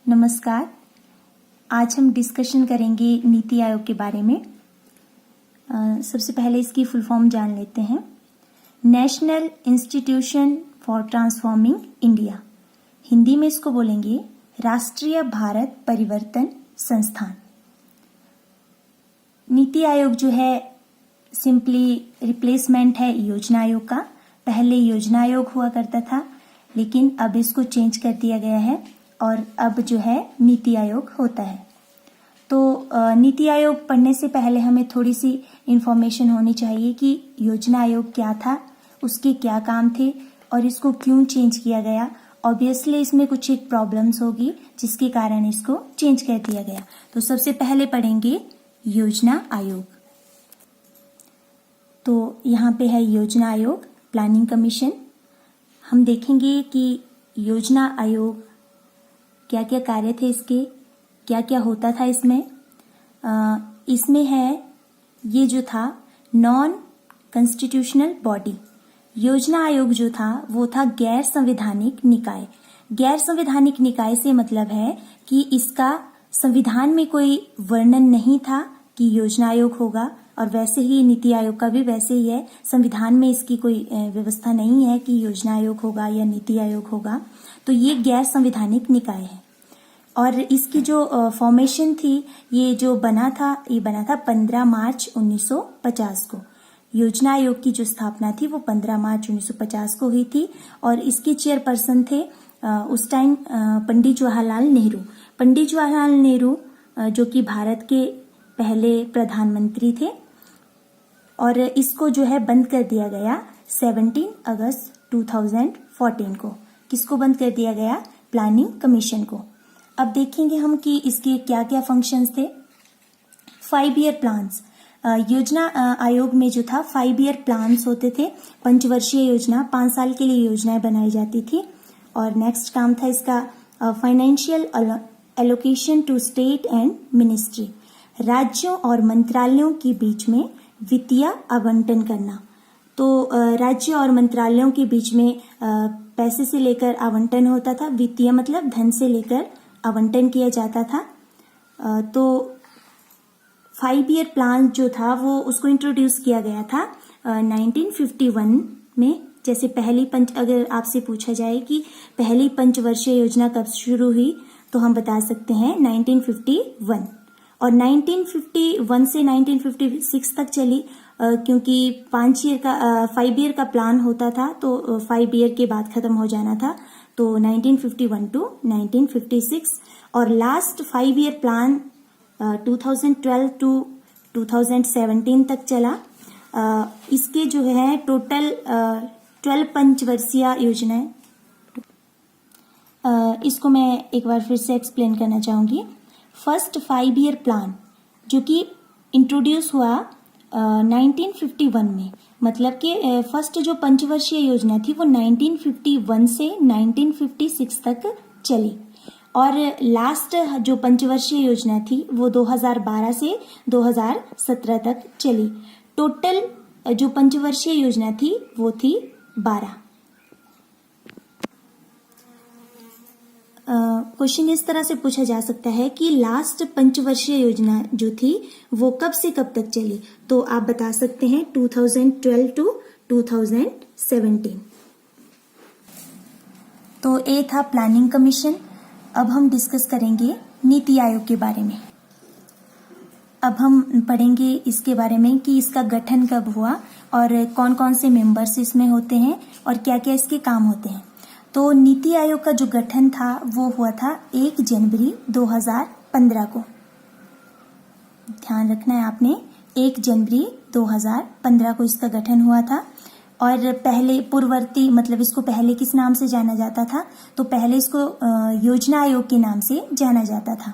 नमस्कार। आज हम डिस्कशन करेंगे नीति आयोग के बारे में। सबसे पहले इसकी फुल फॉर्म जान लेते हैं। National institution for transforming India, Hindi में इसको बोलेंगे राष्ट्रीय भारत परिवर्तन संस्थान। नीति आयोग जो है सिंपली रिप्लेसमेंट है योजना आयोग का। पहले योजना आयोग हुआ करता था, लेकिन अब इसको चेंज कर दिया गया है और अब जो है नीति आयोग होता है। तो नीति आयोग पढ़ने से पहले हमें थोड़ी सी इंफॉर्मेशन होनी चाहिए कि योजना आयोग क्या था, उसके क्या काम थे और इसको क्यों चेंज किया गया। ऑब्वियसली इसमें कुछ एक प्रॉब्लम्स होगी जिसके कारण इसको चेंज कर दिया गया। तो सबसे पहले पढ़ेंगे योजना आयोग। तो यहाँ पे है योजना आयोग, प्लानिंग कमीशन। हम देखेंगे कि योजना आयोग क्या क्या कार्य थे इसके, क्या क्या होता था इसमें। इसमें है ये जो था नॉन कॉन्स्टिट्यूशनल बॉडी। योजना आयोग जो था वो था गैर संवैधानिक निकाय। गैर संवैधानिक निकाय से मतलब है कि इसका संविधान में कोई वर्णन नहीं था कि योजना आयोग होगा, और वैसे ही नीति आयोग का भी वैसे ही है। संविधान में इसकी कोई व्यवस्था नहीं है कि योजना आयोग होगा या नीति आयोग होगा। तो ये गैर संवैधानिक निकाय है। और इसकी जो फॉर्मेशन थी, ये जो बना था 15 मार्च 1950 को। योजना आयोग की जो स्थापना थी वो 15 मार्च 1950 को हुई थी और इसके चेयरपर्सन थे उस टाइम पंडित जवाहरलाल नेहरू। पंडित जवाहरलाल नेहरू जो कि भारत के पहले प्रधानमंत्री थे, और इसको जो है बंद कर दिया गया 17 अगस्त 2014 को। किसको बंद कर दिया गया? प्लानिंग कमीशन को। अब देखेंगे हम कि इसके क्या क्या फंक्शंस थे। 5 ईयर प्लान्स, योजना आयोग में जो था 5 ईयर प्लान्स होते थे। पंचवर्षीय योजना, 5 साल के लिए योजनाएं बनाई जाती थी। और नेक्स्ट काम था इसका financial allocation to state and ministry, राज्यों और मंत्रालयों के बीच में वित्तीय आवंटन करना। तो राज्य और मंत्रालयों के बीच में पैसे से लेकर आवंटन होता था। वित्तीय मतलब धन से लेकर आवंटन किया जाता था। तो 5 ईयर प्लान जो था वो उसको इंट्रोड्यूस किया गया था 1951 में। जैसे अगर आपसे पूछा जाए कि पहली पंचवर्षीय योजना कब शुरू हुई, तो हम बता सकते हैं 1951। और 1951 से 1956 तक चली, क्योंकि 5 ईयर का प्लान होता था, तो 5 ईयर के बाद खत्म हो जाना था। तो 1951 टू 1956। और लास्ट 5 ईयर प्लान 2012 टू 2017 तक चला। इसके जो है टोटल 12 पंचवर्षीय योजनाएं। इसको मैं एक बार फिर से एक्सप्लेन करना चाहूंगी। फर्स्ट 5 ईयर प्लान जो कि इंट्रोड्यूस हुआ 1951 में, मतलब कि फर्स्ट जो पंचवर्षीय योजना थी वो 1951 से 1956 तक चली। और लास्ट जो पंचवर्षीय योजना थी वो 2012 से 2017 तक चली। टोटल जो पंचवर्षीय योजना थी वो थी 12। क्वेश्चन इस तरह से पूछा जा सकता है कि लास्ट पंचवर्षीय योजना जो थी वो कब से कब तक चली, तो आप बता सकते हैं 2012 टू 2017। तो ये था प्लानिंग कमीशन। अब हम डिस्कस करेंगे नीति आयोग के बारे में। अब हम पढ़ेंगे इसके बारे में कि इसका गठन कब हुआ और कौन कौन से मेंबर्स इसमें होते हैं और क्या क्या इसके काम होते हैं। तो नीति आयोग का जो गठन था वो हुआ था 1 जनवरी 2015 को। ध्यान रखना है आपने, 1 जनवरी 2015 को इसका गठन हुआ था। और पहले पूर्ववर्ती मतलब इसको पहले किस नाम से जाना जाता था, तो पहले इसको योजना आयोग के नाम से जाना जाता था।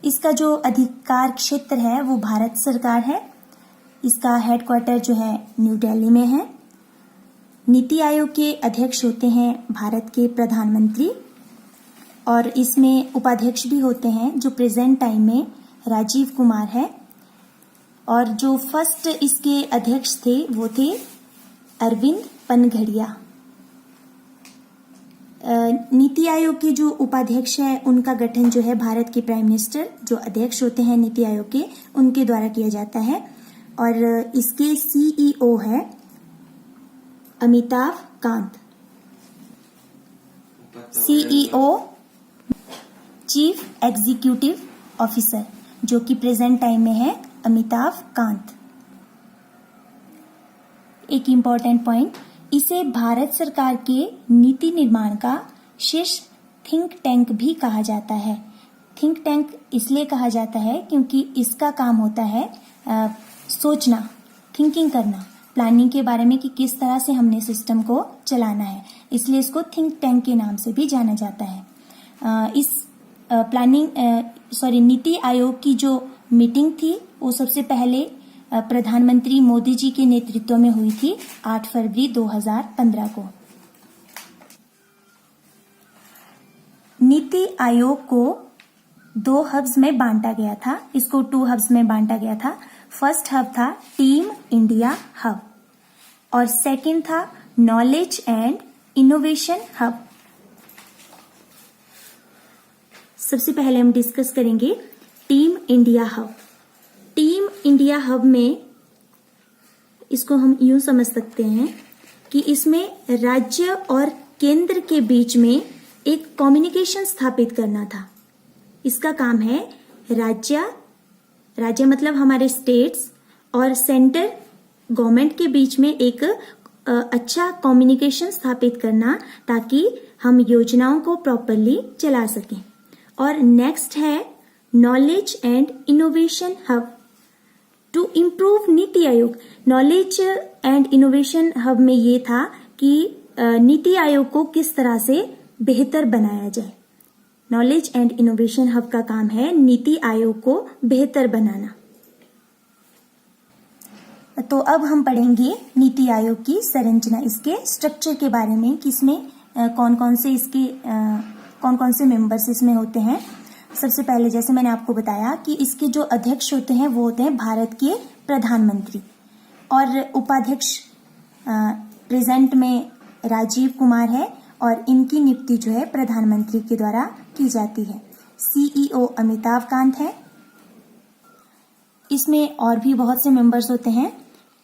इसका जो अधिकार क्षेत्र है वो भारत सरकार है। इसका हेडक्वार्टर जो है न्यू दिल्ली में है। नीति आयोग के अध्यक्ष होते हैं भारत के प्रधानमंत्री, और इसमें उपाध्यक्ष भी होते हैं जो प्रेजेंट टाइम में राजीव कुमार है। और जो फर्स्ट इसके अध्यक्ष थे वो थे अरविंद पनघड़िया। नीति आयोग के जो उपाध्यक्ष है उनका गठन जो है भारत के प्राइम मिनिस्टर जो अध्यक्ष होते हैं नीति आयोग के उनके द्वारा किया जाता है और इसके सीईओ है Amitabh Kant. CEO chief executive officer जो कि प्रेजेंट टाइम में है अमिताभ कांत। एक इम्पॉर्टेंट पॉइंट, इसे भारत सरकार के नीति निर्माण का शीर्ष थिंक टैंक भी कहा जाता है। थिंक टैंक इसलिए कहा जाता है क्योंकि इसका काम होता है सोचना, थिंकिंग करना, प्लानिंग के बारे में कि किस तरह से हमने सिस्टम को चलाना है, इसलिए इसको थिंक टैंक के नाम से भी जाना जाता है। इस नीति आयोग की जो मीटिंग थी वो सबसे पहले प्रधानमंत्री मोदी जी के नेतृत्व में हुई थी 8 फरवरी 2015 को। नीति आयोग को 2 हब्स में बांटा गया था, इसको 2 हब्स में बांटा गया था। फर्स्ट हब था टीम इंडिया हब और सेकंड था नॉलेज एंड इनोवेशन हब। सबसे पहले हम डिस्कस करेंगे team India hub. Team India hub में इसको हम यूं समझ सकते हैं कि इसमें राज्य और केंद्र के बीच में एक कम्युनिकेशन स्थापित करना था। इसका काम है राज्य मतलब हमारे स्टेट्स और सेंटर गवर्नमेंट के बीच में एक अच्छा कम्युनिकेशन स्थापित करना ताकि हम योजनाओं को प्रॉपरली चला सकें। और नेक्स्ट है knowledge and innovation hub to improve NITI Aayog. Knowledge and innovation hub में ये था कि नीति आयोग को किस तरह से बेहतर बनाया जाए। नॉलेज एंड इनोवेशन हब का काम है नीति आयोग को बेहतर बनाना। तो अब हम पढ़ेंगे नीति आयोग की संरचना, इसके स्ट्रक्चर के बारे में कि इसमें कौन कौन से मेंबर्स इसमें होते हैं। सबसे पहले जैसे मैंने आपको बताया कि इसके जो अध्यक्ष होते हैं वो होते हैं भारत के प्रधानमंत्री और उपाध्यक्ष प्रेजेंट में राजीव कुमार है और इनकी नियुक्ति जो है प्रधानमंत्री के द्वारा की जाती है। सीईओ अमिताभ कांत है। इसमें और भी बहुत से मेंबर्स होते हैं,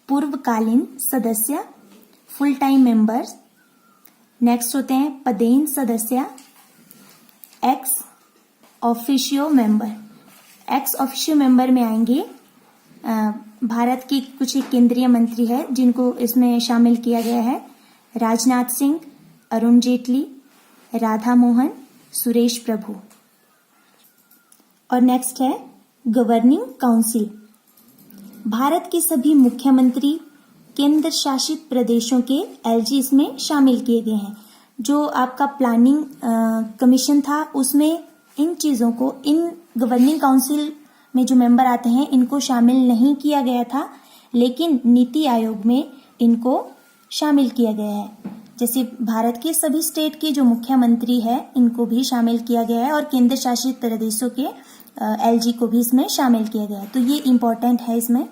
पूर्वकालीन सदस्य, फुल टाइम मेंबर्स। नेक्स्ट होते हैं पदेन सदस्य, ex officio member. Ex officio member में आएंगे भारत की कुछ केंद्रीय मंत्री है जिनको इसमें शामिल किया गया है, राजनाथ सिंह, अरुण जेटली, राधा मोहन, सुरेश प्रभु। और नेक्स्ट है गवर्निंग काउंसिल। भारत के सभी मुख्यमंत्री, केंद्र शासित प्रदेशों के एलजी इसमें शामिल किए गए हैं। जो आपका प्लानिंग कमीशन था उसमें इन चीजों को, इन गवर्निंग काउंसिल में जो मेंबर आते हैं इनको शामिल नहीं किया गया था, लेकिन नीति आयोग में इनको शामिल किया गया है। जैसे भारत के सभी स्टेट के जो मुख्यमंत्री है इनको भी शामिल किया गया है और केंद्र शासित प्रदेशों के एलजी को भी इसमें शामिल किया गया है। तो ये इम्पोर्टेंट है। इसमें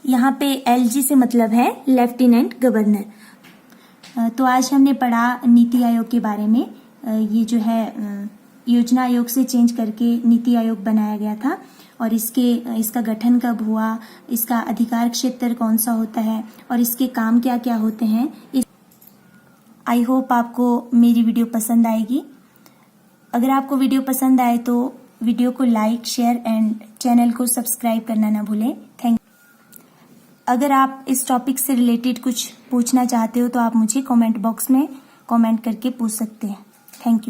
यहाँ पे एलजी से मतलब है लेफ्टिनेंट गवर्नर। तो आज हमने पढ़ा नीति आयोग के बारे में। ये जो है योजना आयोग से चेंज करके नीति आयोग बनाया गया था और इसका गठन कब हुआ, इसका अधिकार क्षेत्र कौन सा होता है और इसके काम क्या क्या होते हैं। आई होप आपको मेरी वीडियो पसंद आएगी। अगर आपको वीडियो पसंद आए तो वीडियो को लाइक, शेयर एंड चैनल को सब्सक्राइब करना ना भूलें। Thank you. अगर आप इस टॉपिक से रिलेटेड कुछ पूछना चाहते हो तो आप मुझे कमेंट बॉक्स में कमेंट करके पूछ सकते हैं। Thank you.